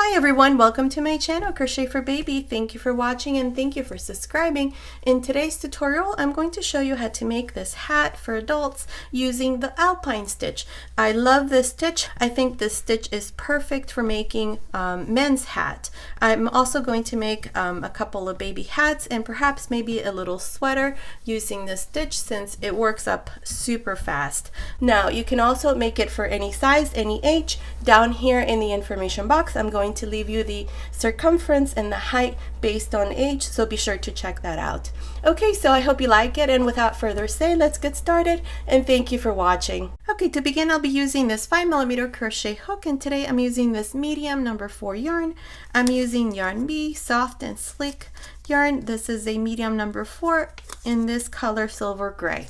Hi everyone, welcome to my channel Crochet for Baby. Thank you for watching and thank you for subscribing. In today's tutorial, I'm going to show you how to make this hat for adults using the Alpine stitch. I love this stitch. I think this stitch is perfect for making men's hat. I'm also going to make a couple of baby hats and perhaps maybe a little sweater using this stitch since it works up super fast. Now you can also make it for any size, any age. Down here in the information box, I'm going to leave you the circumference and the height based on age, so be sure to check that out. Okay, so I hope you like it, and without further say, let's get started, and thank you for watching. Okay, to begin, I'll be using this 5mm crochet hook, and today I'm using this medium number 4 yarn. I'm using yarn B, soft and sleek yarn. This is a medium number 4 in this color silver gray.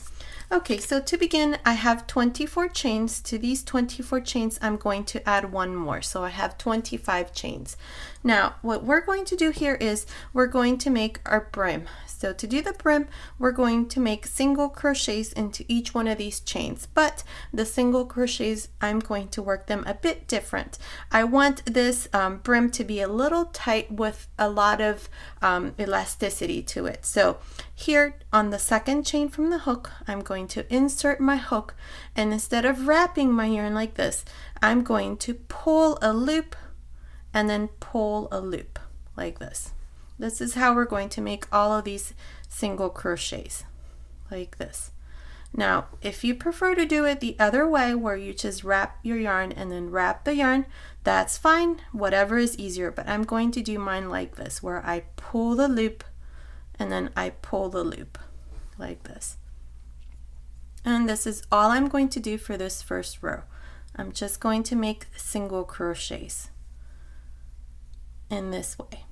Okay, so to begin, I have 24 chains. To these 24 chains, I'm going to add one more. So I have 25 chains. Now, what we're going to do here is we're going to make our brim. So to do the brim, we're going to make single crochets into each one of these chains, but the single crochets, I'm going to work them a bit different. I want this brim to be a little tight with a lot of elasticity to it. So here on the second chain from the hook, I'm going to insert my hook, and instead of wrapping my yarn like this, I'm going to pull a loop and then pull a loop like this. This is how we're going to make all of these single crochets, like this. Now, if you prefer to do it the other way, where you just wrap your yarn and then wrap the yarn, that's fine, whatever is easier. But I'm going to do mine like this, where I pull the loop and then I pull the loop, like this. And this is all I'm going to do for this first row. I'm just going to make single crochets in this way.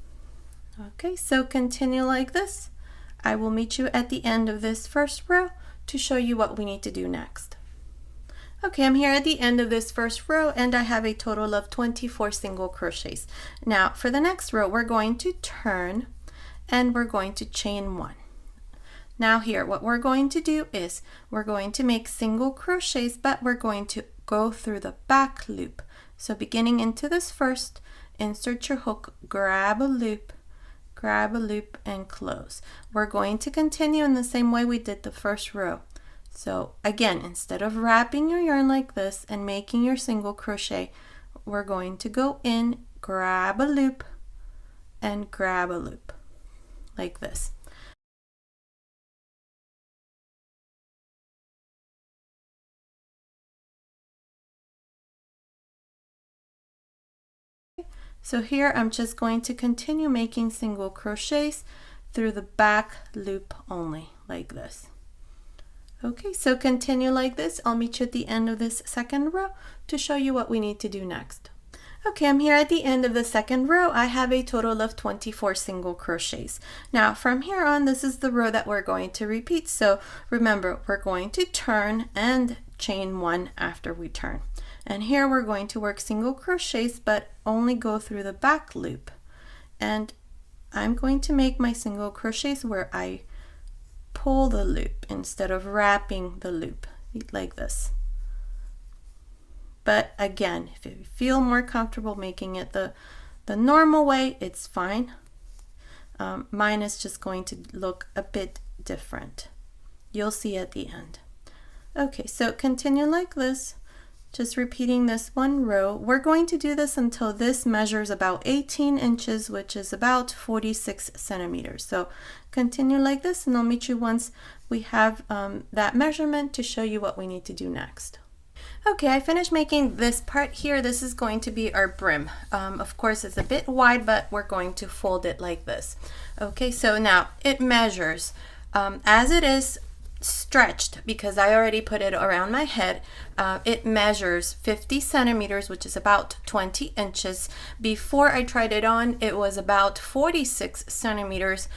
Okay, so continue like this. I will meet you at the end of this first row to show you what we need to do next. Okay, I'm here at the end of this first row and I have a total of 24 single crochets. Now for the next row, we're going to turn and we're going to chain one. Now here, what we're going to do is we're going to make single crochets, but we're going to go through the back loop. So beginning into this first, insert your hook, grab a loop and close. We're going to continue in the same way we did the first row. So again, instead of wrapping your yarn like this and making your single crochet, we're going to go in, grab a loop and grab a loop like this. So here I'm just going to continue making single crochets through the back loop only, like this. Okay, so continue like this. I'll meet you at the end of this second row to show you what we need to do next. Okay, I'm here at the end of the second row. I have a total of 24 single crochets. Now from here on, this is the row that we're going to repeat. So remember, we're going to turn and chain one after we turn. And here we're going to work single crochets, but only go through the back loop. And I'm going to make my single crochets where I pull the loop instead of wrapping the loop, like this. But again, if you feel more comfortable making it the normal way, it's fine. Mine is just going to look a bit different. You'll see at the end. Okay, so continue like this. Just repeating this one row. We're going to do this until this measures about 18 inches, which is about 46 centimeters. So continue like this and I'll meet you once we have that measurement to show you what we need to do next. Okay, I finished making this part here. This is going to be our brim. Of course, it's a bit wide, but we're going to fold it like this. Okay, so now it measures as it is stretched, because I already put it around my head. It measures 50 centimeters, which is about 20 inches. Before I tried it on, it was about 46 centimeters,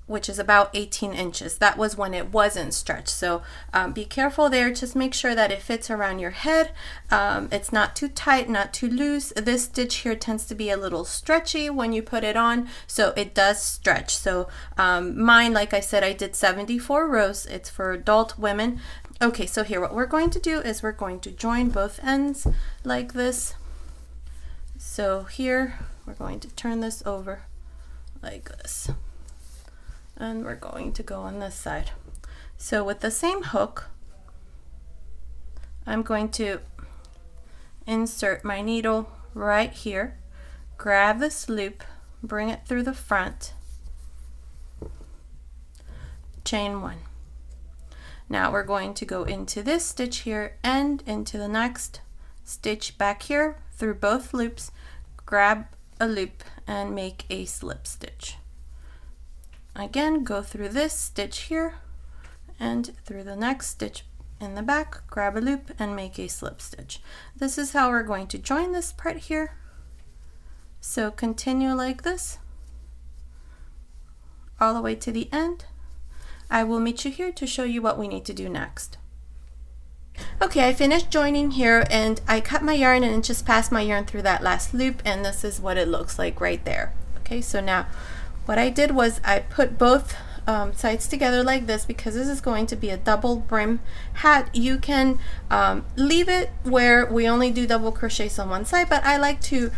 which is about 18 inches. That was when it wasn't stretched. So be careful there. Just make sure that it fits around your head. It's not too tight, not too loose. This stitch here tends to be a little stretchy when you put it on, so it does stretch. So mine, like I said, I did 74 rows. It's for adult women. Okay, so here what we're going to do is we're going to join both ends like this. So here we're going to turn this over like this, and we're going to go on this side. So with the same hook, I'm going to insert my needle right here, grab this loop, bring it through the front, chain one. Now we're going to go into this stitch here and into the next stitch back here through both loops, grab a loop and make a slip stitch. Again, go through this stitch here and through the next stitch in the back, grab a loop and make a slip stitch. This is how we're going to join this part here. So continue like this all the way to the end. I will meet you here to show you what we need to do next. Okay, I finished joining here and I cut my yarn and just passed my yarn through that last loop, and this is what it looks like right there. Okay, so now what I did was I put both sides together like this because this is going to be a double brim hat. You can leave it where we only do double crochets on one side, but I like to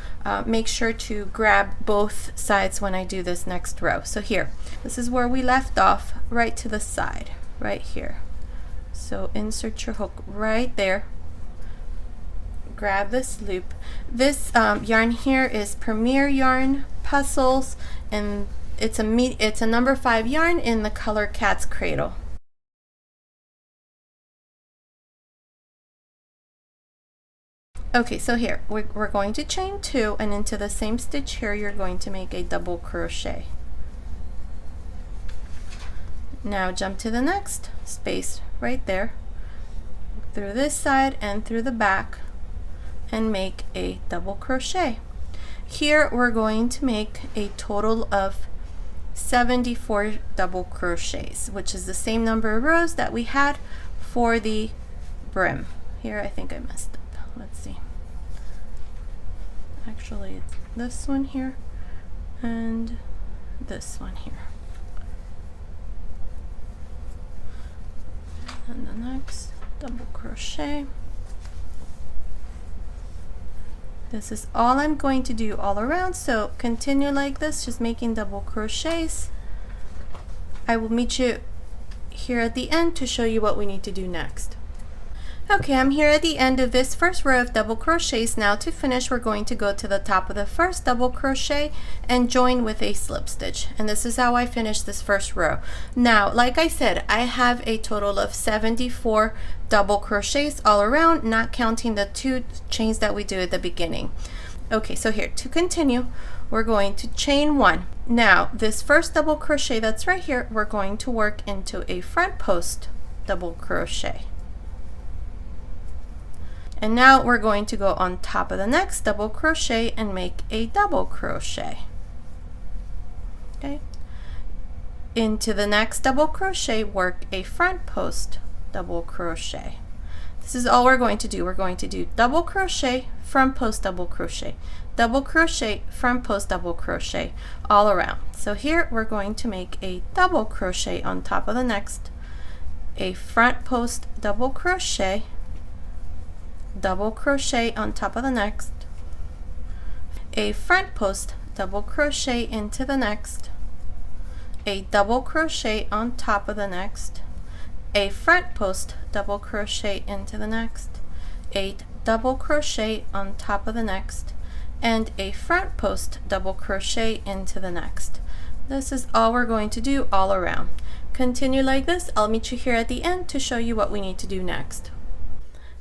make sure to grab both sides when I do this next row. So here, this is where we left off, right to the side, right here. So insert your hook right there, grab this loop. This yarn here is Preemie yarn Puzzles, and it's a number 5 yarn in the color Cat's Cradle. Okay, so here we're going to chain 2, and into the same stitch here you're going to make a double crochet. Now jump to the next space right there, through this side and through the back, and make a double crochet. Here we're going to make a total of 74 double crochets, which is the same number of rows that we had for the brim. Here I think I messed up. Let's see. Actually, it's this one here and this one here. And the next double crochet. This is all I'm going to do all around, so continue like this, just making double crochets. I will meet you here at the end to show you what we need to do next. Okay, I'm here at the end of this first row of double crochets. Now to finish, we're going to go to the top of the first double crochet and join with a slip stitch. And this is how I finish this first row. Now, like I said, I have a total of 74 double crochets all around, not counting the 2 chains that we do at the beginning. Okay, so here, to continue, we're going to chain 1. Now, this first double crochet that's right here, we're going to work into a front post double crochet. And now we're going to go on top of the next double crochet and make a double crochet. Okay. Into the next double crochet, work a front post double crochet. This is all we're going to do. We're going to do double crochet, front post double crochet, double crochet, front post double crochet all around. So here we're going to make a double crochet on top of the next, a front post double crochet, double crochet on top of the next, a front post double crochet into the next, a double crochet on top of the next, a front post double crochet into the next, a double crochet on top of the next, and a front post double crochet into the next. This is all we're going to do all around. Continue like this. I'll meet you here at the end to show you what we need to do next.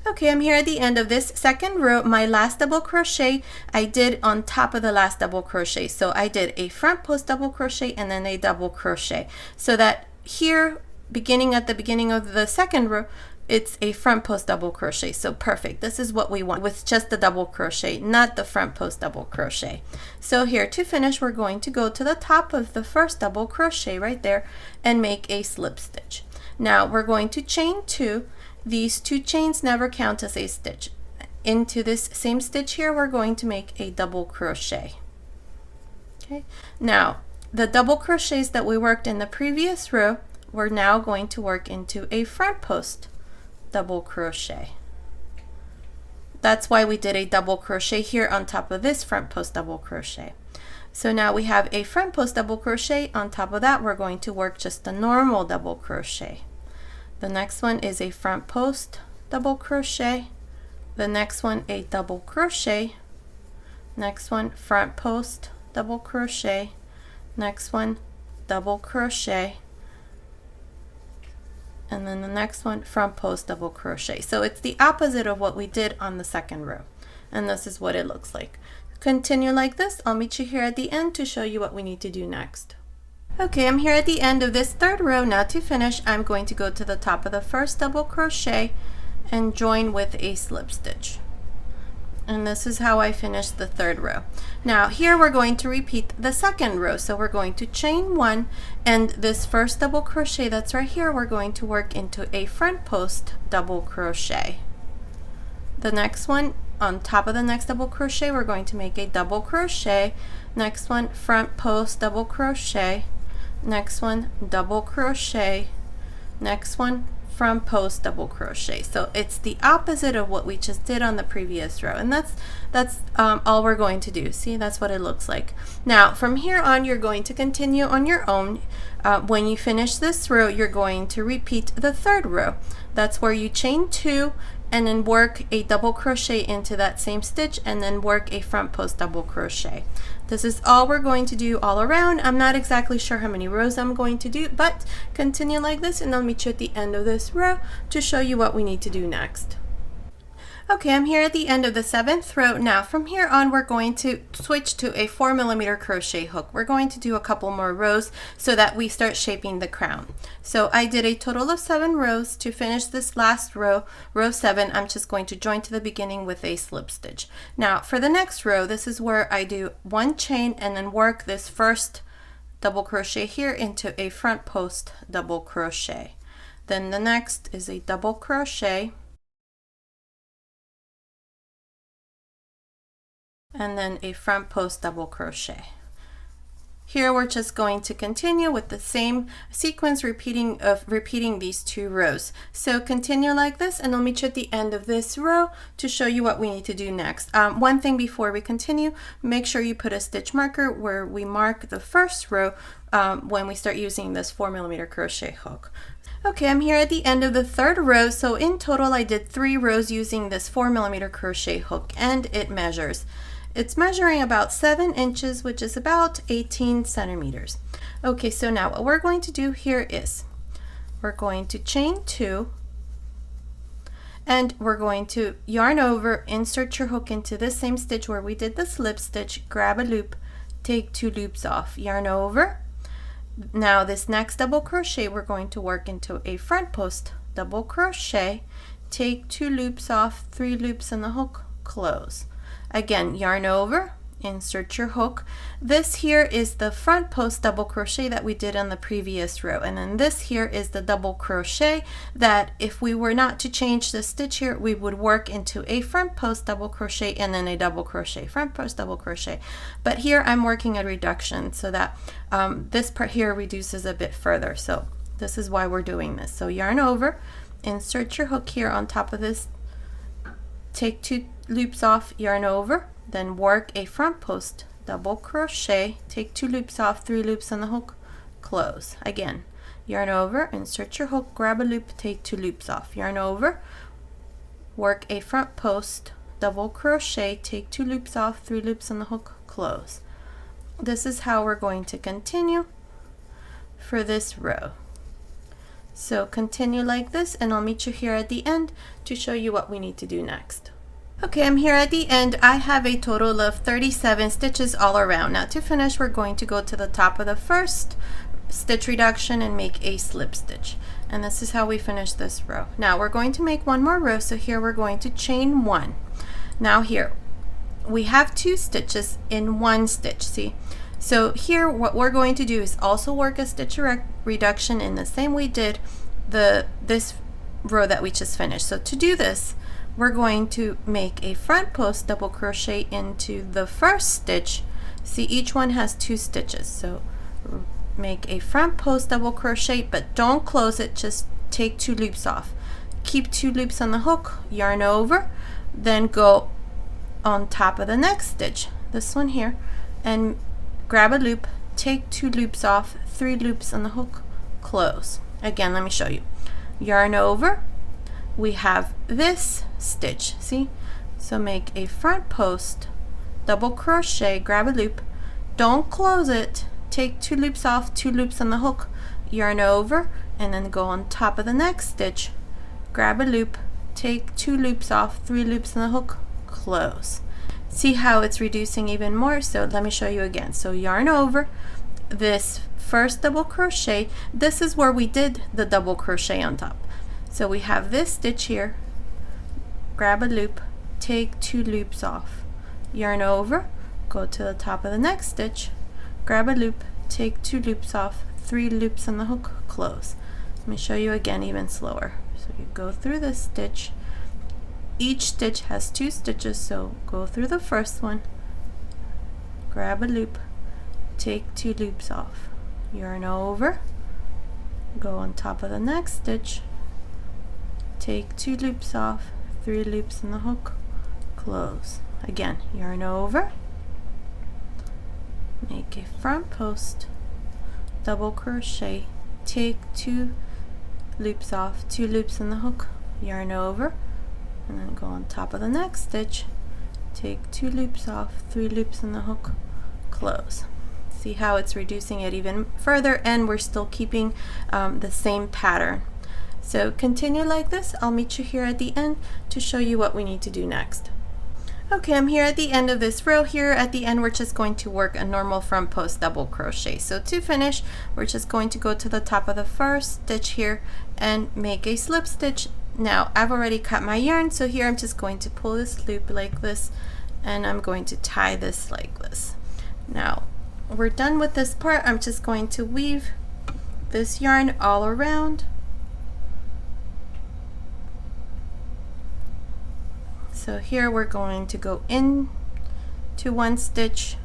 Okay, I'm here at the end of this second row. My last double crochet I did on top of the last double crochet. So I did a front post double crochet and then a double crochet. So that here, at the beginning of the second row, it's a front post double crochet. So perfect. This is what we want with just the double crochet, not the front post double crochet. So here to finish, we're going to go to the top of the first double crochet right there and make a slip stitch. Now we're going to chain 2. These 2 chains never count as a stitch. Into this same stitch here, we're going to make a double crochet. Okay. Now, the double crochets that we worked in the previous row, we're now going to work into a front post double crochet. That's why we did a double crochet here on top of this front post double crochet. So now we have a front post double crochet. On top of that, we're going to work just a normal double crochet. The next one is a front post double crochet. The next one a double crochet. Next one front post double crochet. Next one double crochet. And then the next one front post double crochet. So it's the opposite of what we did on the second row. And this is what it looks like. Continue like this. I'll meet you here at the end to show you what we need to do next. Okay, I'm here at the end of this third row. Now to finish, I'm going to go to the top of the first double crochet and join with a slip stitch. And this is how I finished the third row. Now here we're going to repeat the second row. So we're going to chain one, and this first double crochet that's right here, we're going to work into a front post double crochet. The next one, on top of the next double crochet, we're going to make a double crochet. Next one, front post double crochet. Next one, double crochet. Next one, front post double crochet. So it's the opposite of what we just did on the previous row, and that's all we're going to do. See, that's what it looks like. Now from here on, you're going to continue on your own. When you finish this row, you're going to repeat the third row. That's where you chain two and then work a double crochet into that same stitch and then work a front post double crochet. This is all we're going to do all around. I'm not exactly sure how many rows I'm going to do, but continue like this and I'll meet you at the end of this row to show you what we need to do next. Okay, I'm here at the end of the 7th row. Now from here on, we're going to switch to a 4mm crochet hook. We're going to do a couple more rows so that we start shaping the crown. So I did a total of 7 rows. To finish this last row, row 7, I'm just going to join to the beginning with a slip stitch. Now for the next row, this is where I do 1 chain and then work this first double crochet here into a front post double crochet. Then the next is a double crochet, and then a front post double crochet. Here we're just going to continue with the same sequence, repeating these 2 rows. So continue like this and I'll meet you at the end of this row to show you what we need to do next. One thing before we continue, make sure you put a stitch marker where we mark the first row when we start using this 4mm crochet hook. Okay, I'm here at the end of the 3rd row. So in total I did 3 rows using this 4mm crochet hook, and it measures. It's measuring about 7 inches, which is about 18 centimeters. Okay, so now what we're going to do here is we're going to chain 2 and we're going to yarn over, insert your hook into the same stitch where we did the slip stitch, grab a loop, take 2 loops off, yarn over. Now this next double crochet, we're going to work into a front post double crochet, take 2 loops off, 3 loops in the hook, close. Again, yarn over, insert your hook. This here is the front post double crochet that we did on the previous row, and then this here is the double crochet that if we were not to change the stitch here, we would work into a front post double crochet and then a double crochet, front post double crochet. But here I'm working a reduction so that this part here reduces a bit further. So this is why we're doing this. So yarn over, insert your hook here on top of this, take 2 loops off, yarn over, then work a front post double crochet, take 2 loops off, 3 loops on the hook, close. Again, yarn over, insert your hook, grab a loop, take 2 loops off, yarn over, work a front post double crochet, take 2 loops off, 3 loops on the hook, close. This is how we're going to continue for this row. So continue like this and I'll meet you here at the end to show you what we need to do next. Okay, I'm here at the end. I have a total of 37 stitches all around. Now to finish, we're going to go to the top of the first stitch reduction and make a slip stitch. And this is how we finish this row. Now we're going to make 1 more row. So here we're going to chain 1. Now here we have 2 stitches in 1 stitch, see? So here what we're going to do is also work a stitch reduction in the same way we did this row that we just finished. So to do this, we're going to make a front post double crochet into the first stitch. See, each one has 2 stitches. So make a front post double crochet, but don't close it, just take 2 loops off. Keep 2 loops on the hook, yarn over, then go on top of the next stitch, this one here, and grab a loop, take 2 loops off, 3 loops on the hook, close. Again, let me show you. Yarn over, we have this stitch, see? So make a front post, double crochet, grab a loop, don't close it, take 2 loops off, 2 loops on the hook, yarn over, and then go on top of the next stitch, grab a loop, take 2 loops off, 3 loops on the hook, close. See how it's reducing even more? So let me show you again. So yarn over, this first double crochet, this is where we did the double crochet on top. So we have this stitch here, grab a loop, take 2 loops off, yarn over, go to the top of the next stitch, grab a loop, take 2 loops off, 3 loops on the hook, close. Let me show you again even slower. So you go through this stitch, each stitch has 2 stitches, so go through the first one, grab a loop, take 2 loops off, yarn over, go on top of the next stitch, take 2 loops off, 3 loops in the hook, close. Again, yarn over, make a front post, double crochet, take 2 loops off, 2 loops in the hook, yarn over, and then go on top of the next stitch, take 2 loops off, 3 loops in the hook, close. See how it's reducing it even further, and we're still keeping the same pattern. So continue like this. I'll meet you here at the end to show you what we need to do next. Okay, I'm here at the end of this row. Here at the end, we're just going to work a normal front post double crochet. So to finish, we're just going to go to the top of the first stitch here and make a slip stitch. Now I've already cut my yarn, so here I'm just going to pull this loop like this, and I'm going to tie this like this. Now we're done with this part. I'm just going to weave this yarn all around. So here we're going to go in to 1 stitch,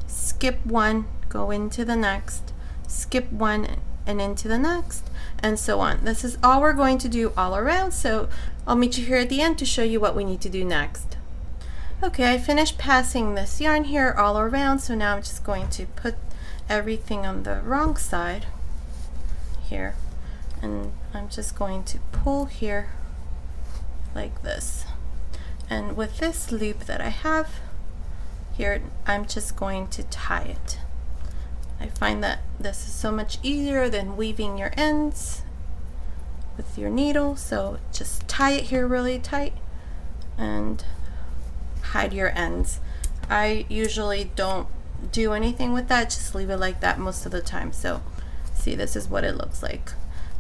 skip 1, go into the next, skip 1 and into the next, and so on. This is all we're going to do all around, so I'll meet you here at the end to show you what we need to do next. Okay, I finished passing this yarn here all around, so now I'm just going to put everything on the wrong side here, and I'm just going to pull here like this. And with this loop that I have here, I'm just going to tie it. I find that this is so much easier than weaving your ends with your needle, so just tie it here really tight and hide your ends. I usually don't do anything with that, just leave it like that most of the time. So see, this is what it looks like.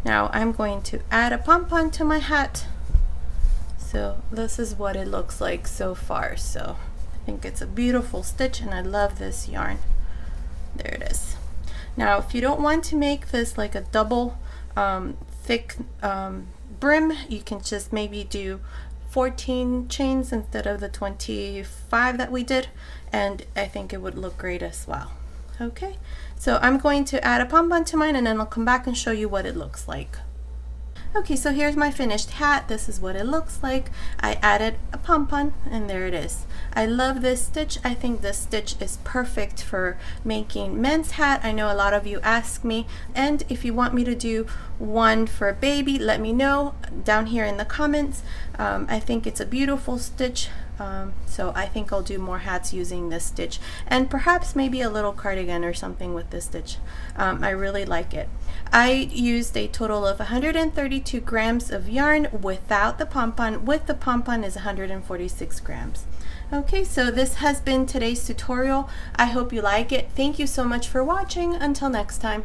Now I'm going to add a pom-pom to my hat. So this is what it looks like so far. So I think it's a beautiful stitch and I love this yarn. There it is. Now if you don't want to make this like a double thick brim, you can just maybe do 14 chains instead of the 25 that we did, and I think it would look great as well. Okay, so I'm going to add a pom-pom to mine and then I'll come back and show you what it looks like. Okay, so here's my finished hat. This is what it looks like. I added a pom-pom and there it is. I love this stitch. I think this stitch is perfect for making men's hat. I know a lot of you ask me, and if you want me to do one for a baby, let me know down here in the comments. I think it's a beautiful stitch. So I think I'll do more hats using this stitch, and perhaps maybe a little cardigan or something with this stitch. I really like it. I used a total of 132 grams of yarn without the pom-pom. With the pom-pom is 146 grams. Okay, so this has been today's tutorial. I hope you like it. Thank you so much for watching. Until next time.